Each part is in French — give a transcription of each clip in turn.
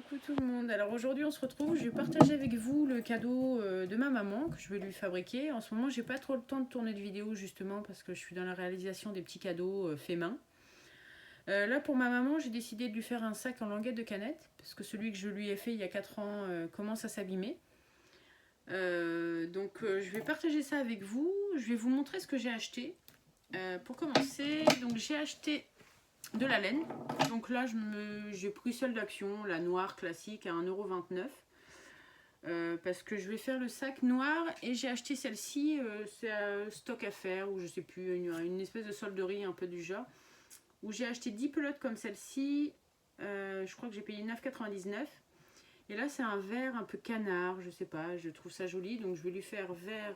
Coucou tout le monde, alors aujourd'hui on se retrouve, je vais partager avec vous le cadeau de ma maman que je vais lui fabriquer. En ce moment j'ai pas trop le temps de tourner de vidéos justement parce que je suis dans la réalisation des petits cadeaux faits main. Là pour ma maman j'ai décidé de lui faire un sac en languette de canette parce que celui que je lui ai fait il y a 4 ans commence à s'abîmer. Je vais partager ça avec vous, je vais vous montrer ce que j'ai acheté. Pour commencer, donc j'ai acheté de la laine. Donc là, j'ai pris celle d'Action, la noire classique à 1,29 € parce que je vais faire le sac noir et j'ai acheté celle-ci, c'est stock à faire ou je sais plus, une espèce de solderie un peu du genre, où j'ai acheté 10 pelotes comme celle-ci, je crois que j'ai payé 9,99 €. Et là, c'est un vert un peu canard, je sais pas, je trouve ça joli, donc je vais lui faire vert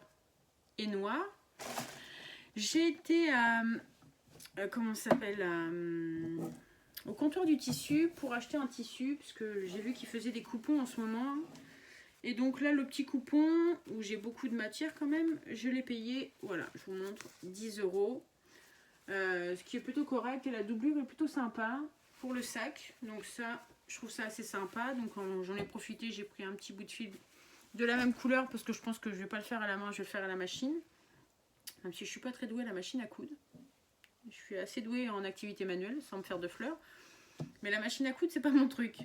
et noir. J'ai été à comment ça s'appelle au comptoir du tissu pour acheter un tissu parce que j'ai vu qu'ils faisaient des coupons en ce moment, et donc là le petit coupon où j'ai beaucoup de matière quand même, je l'ai payé, voilà, je vous montre, 10 €, ce qui est plutôt correct, et la doublure est plutôt sympa pour le sac, donc ça je trouve ça assez sympa. Donc j'en ai profité, j'ai pris un petit bout de fil de la même couleur parce que je pense que je vais pas le faire à la main, je vais le faire à la machine, même si je suis pas très douée à la machine à coudre. Je suis assez douée en activité manuelle sans me faire de fleurs. Mais la machine à coudre, c'est pas mon truc.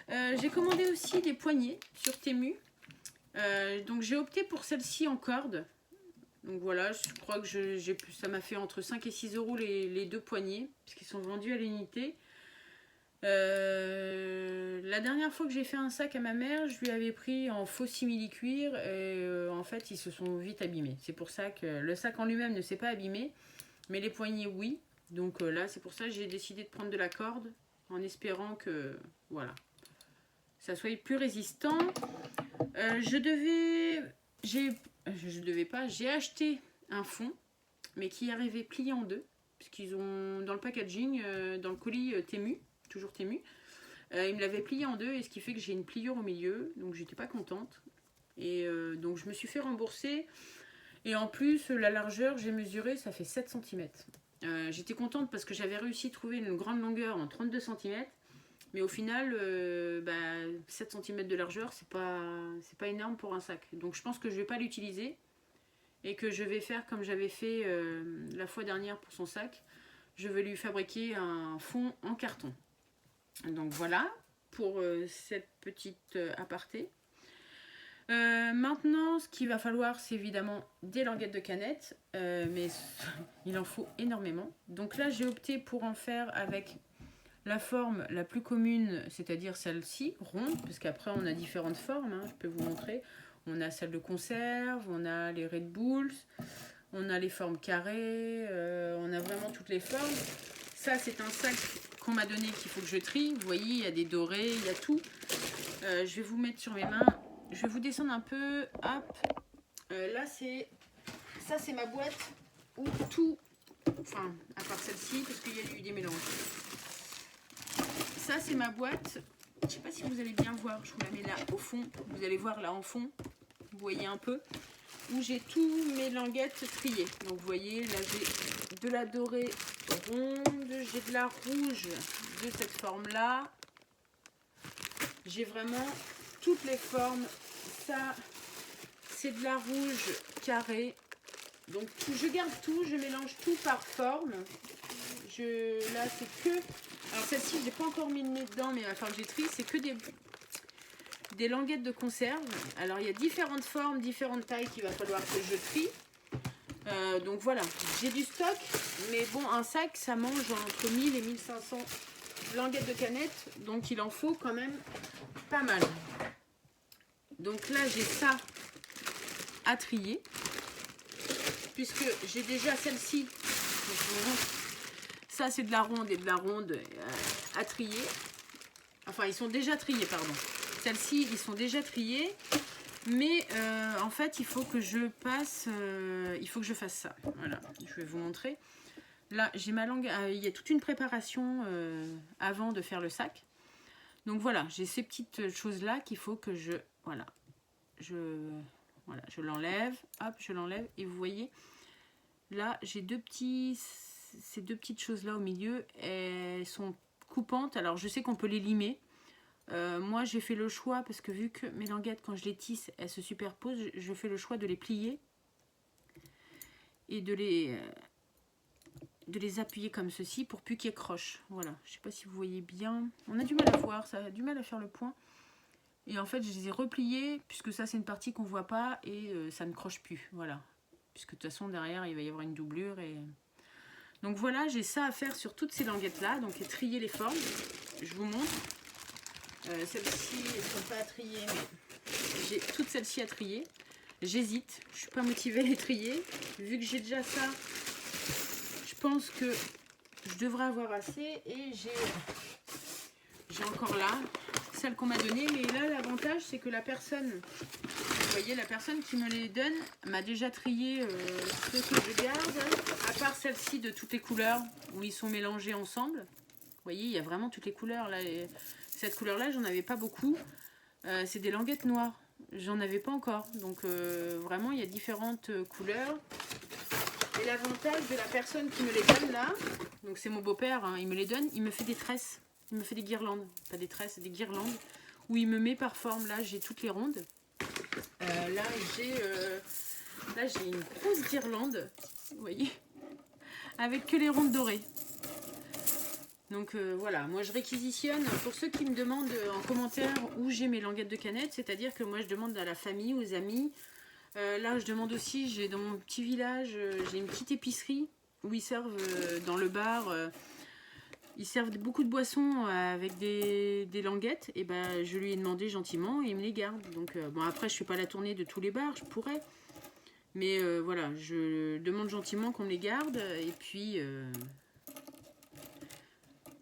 J'ai commandé aussi des poignées sur Temu. Donc j'ai opté pour celle-ci en corde. Donc voilà, je crois que ça m'a fait entre 5 et 6 € les deux poignées, puisqu'ils sont vendus à l'unité. La dernière fois que j'ai fait un sac à ma mère, je lui avais pris en faux simili-cuir et en fait ils se sont vite abîmés. C'est pour ça que le sac en lui-même ne s'est pas abîmé, mais les poignées oui. Donc là c'est pour ça que j'ai décidé de prendre de la corde en espérant que voilà, ça soit plus résistant. J'ai acheté un fond mais qui arrivait plié en deux, puisqu'ils ont dans le packaging, dans le colis Temu, toujours Temu, ils me l'avaient plié en deux, et ce qui fait que j'ai une pliure au milieu, donc j'étais pas contente. Et donc je me suis fait rembourser. Et en plus, la largeur, j'ai mesuré, ça fait 7 cm. J'étais contente parce que j'avais réussi à trouver une grande longueur en 32 cm. Mais au final, 7 cm de largeur, c'est pas énorme pour un sac. Donc je pense que je vais pas l'utiliser. Et que je vais faire comme j'avais fait la fois dernière pour son sac. Je vais lui fabriquer un fond en carton. Donc voilà pour cette petite aparté. Maintenant, ce qu'il va falloir, c'est évidemment des languettes de canette, mais il en faut énormément. Donc là, j'ai opté pour en faire avec la forme la plus commune, c'est-à-dire celle-ci, ronde, parce qu'après on a différentes formes, hein, je peux vous montrer. On a celle de conserve, on a les Red Bulls, on a les formes carrées, on a vraiment toutes les formes. Ça, c'est un sac qu'on m'a donné qu'il faut que je trie. Vous voyez, il y a des dorés, il y a tout. Je vais vous mettre sur mes mains. Je vais vous descendre un peu. Hop. Là, ça, c'est ma boîte où tout, enfin, à part celle-ci, parce qu'il y a eu des mélanges. Ça, c'est ma boîte. Je ne sais pas si vous allez bien voir. Je vous la mets là au fond. Vous allez voir là en fond. Vous voyez un peu. Où j'ai tous mes languettes triées. Donc, vous voyez, là, j'ai de la dorée ronde. J'ai de la rouge de cette forme-là. J'ai vraiment toutes les formes. Ça, c'est de la rouge carrée. Donc, je garde tout. Je mélange tout par forme. Là, c'est que... Alors, celle-ci, je n'ai pas encore mis le nez dedans, mais il va falloir que j'ai trie. C'est que des languettes de conserve. Alors, il y a différentes formes, différentes tailles qu'il va falloir que je trie. Donc, voilà. J'ai du stock. Mais bon, un sac, ça mange entre 1000 et 1500 languettes de canette. Donc, il en faut quand même pas mal. Donc là, j'ai ça à trier. Puisque j'ai déjà celle-ci. Ça, c'est de la ronde et de la ronde à trier. Enfin, ils sont déjà triés, pardon. Celles-ci, ils sont déjà triés. Mais en fait, il faut que je passe... il faut que je fasse ça. Voilà, je vais vous montrer. Là, j'ai ma langue... il y a toute une préparation avant de faire le sac. Donc voilà, j'ai ces petites choses-là qu'il faut que je... Voilà, je l'enlève. Hop, je l'enlève. Et vous voyez, là, j'ai ces deux petites choses-là au milieu. Elles sont coupantes. Alors, je sais qu'on peut les limer. Moi j'ai fait le choix, parce que vu que mes languettes quand je les tisse elles se superposent, je fais le choix de les plier et de les appuyer comme ceci pour plus qu'ils crochent. Voilà, je sais pas si vous voyez bien, on a du mal à voir, ça a du mal à faire le point. Et en fait je les ai repliés, puisque ça c'est une partie qu'on voit pas, et ça ne croche plus, voilà. Puisque de toute façon derrière il va y avoir une doublure. Et donc voilà, j'ai ça à faire sur toutes ces languettes là, donc et trier les formes. Je vous montre. Celles-ci ne sont pas à trier, mais j'ai toutes celles-ci à trier. J'hésite, je suis pas motivée à les trier. Vu que j'ai déjà ça, je pense que je devrais avoir assez. Et j'ai encore là celle qu'on m'a donnée. Mais là, l'avantage, c'est que la personne, vous voyez, la personne qui me les donne m'a déjà trié ce que je garde. À part celle-ci de toutes les couleurs, où ils sont mélangés ensemble. Vous voyez, il y a vraiment toutes les couleurs là. Cette couleur-là, j'en avais pas beaucoup. C'est des languettes noires. J'en avais pas encore. Donc vraiment, il y a différentes couleurs. Et l'avantage de la personne qui me les donne là, donc c'est mon beau-père, hein, il me les donne, il me fait des tresses. Il me fait des guirlandes. Pas des tresses, des guirlandes. Où il me met par forme. Là, j'ai toutes les rondes. Là, j'ai une grosse guirlande. Vous voyez, avec que les rondes dorées. Donc voilà, moi je réquisitionne, pour ceux qui me demandent en commentaire où j'ai mes languettes de canette, c'est-à-dire que moi je demande à la famille, aux amis. Là je demande aussi, j'ai dans mon petit village, j'ai une petite épicerie où ils servent dans le bar, ils servent beaucoup de boissons avec des languettes. Et ben je lui ai demandé gentiment et il me les garde. Donc bon, après je fais pas la tournée de tous les bars, je pourrais. Mais voilà, je demande gentiment qu'on me les garde et puis...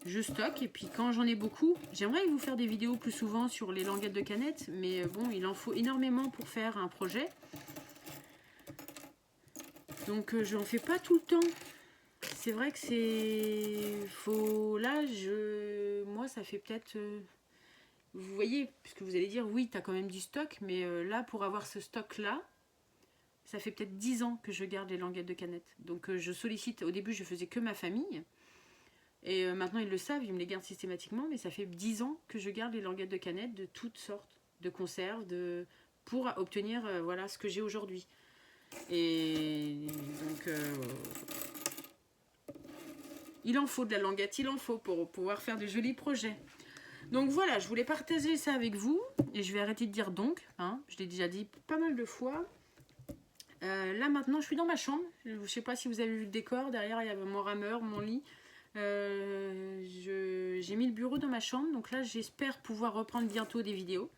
je stocke, et puis quand j'en ai beaucoup, j'aimerais vous faire des vidéos plus souvent sur les languettes de canette, mais bon, il en faut énormément pour faire un projet. Donc je n'en fais pas tout le temps. C'est vrai que c'est... Là, moi, ça fait peut-être... Vous voyez, puisque vous allez dire, oui, tu as quand même du stock, mais là, pour avoir ce stock-là, ça fait peut-être 10 ans que je garde les languettes de canette. Donc je sollicite, au début, je faisais que ma famille. Et maintenant ils le savent, ils me les gardent systématiquement, mais ça fait 10 ans que je garde les languettes de canette de toutes sortes de conserves pour obtenir voilà, ce que j'ai aujourd'hui. Et donc il en faut de la languette, il en faut pour pouvoir faire de jolis projets. Donc voilà, je voulais partager ça avec vous, et je vais arrêter de dire donc, hein, je l'ai déjà dit pas mal de fois. Là maintenant je suis dans ma chambre, je ne sais pas si vous avez vu le décor, derrière il y avait mon rameur, mon lit. J'ai mis le bureau dans ma chambre, donc là j'espère pouvoir reprendre bientôt des vidéos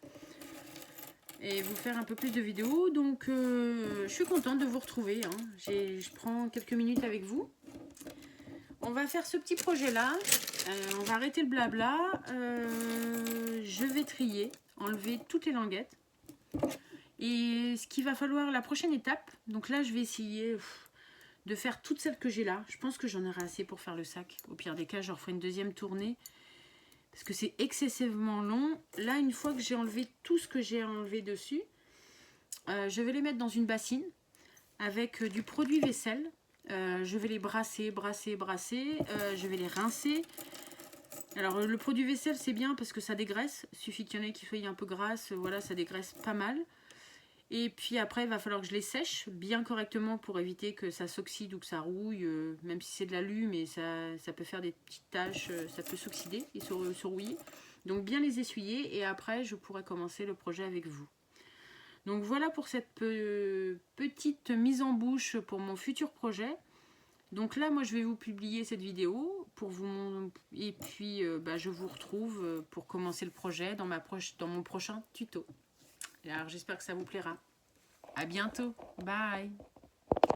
et vous faire un peu plus de vidéos. Donc je suis contente de vous retrouver, hein. Je prends quelques minutes avec vous. On va faire ce petit projet là, on va arrêter le blabla. Je vais trier, enlever toutes les languettes, et ce qu'il va falloir, la prochaine étape, donc là je vais essayer de faire toutes celles que j'ai là. Je pense que j'en aurai assez pour faire le sac. Au pire des cas, je referai une deuxième tournée, parce que c'est excessivement long. Là, une fois que j'ai enlevé tout ce que j'ai enlevé dessus, je vais les mettre dans une bassine avec du produit vaisselle. Je vais les brasser. Je vais les rincer. Alors, le produit vaisselle, c'est bien parce que ça dégraisse. Il suffit qu'il y en ait qui soient un peu grasses. Voilà, ça dégraisse pas mal. Et puis après, il va falloir que je les sèche bien correctement pour éviter que ça s'oxyde ou que ça rouille. Même si c'est de l'alu, mais ça peut faire des petites taches, ça peut s'oxyder et se rouiller. Donc bien les essuyer, et après, je pourrai commencer le projet avec vous. Donc voilà pour cette petite mise en bouche pour mon futur projet. Donc là, moi, je vais vous publier cette vidéo pour vous, et puis je vous retrouve pour commencer le projet dans mon prochain tuto. Alors j'espère que ça vous plaira. À bientôt. Bye.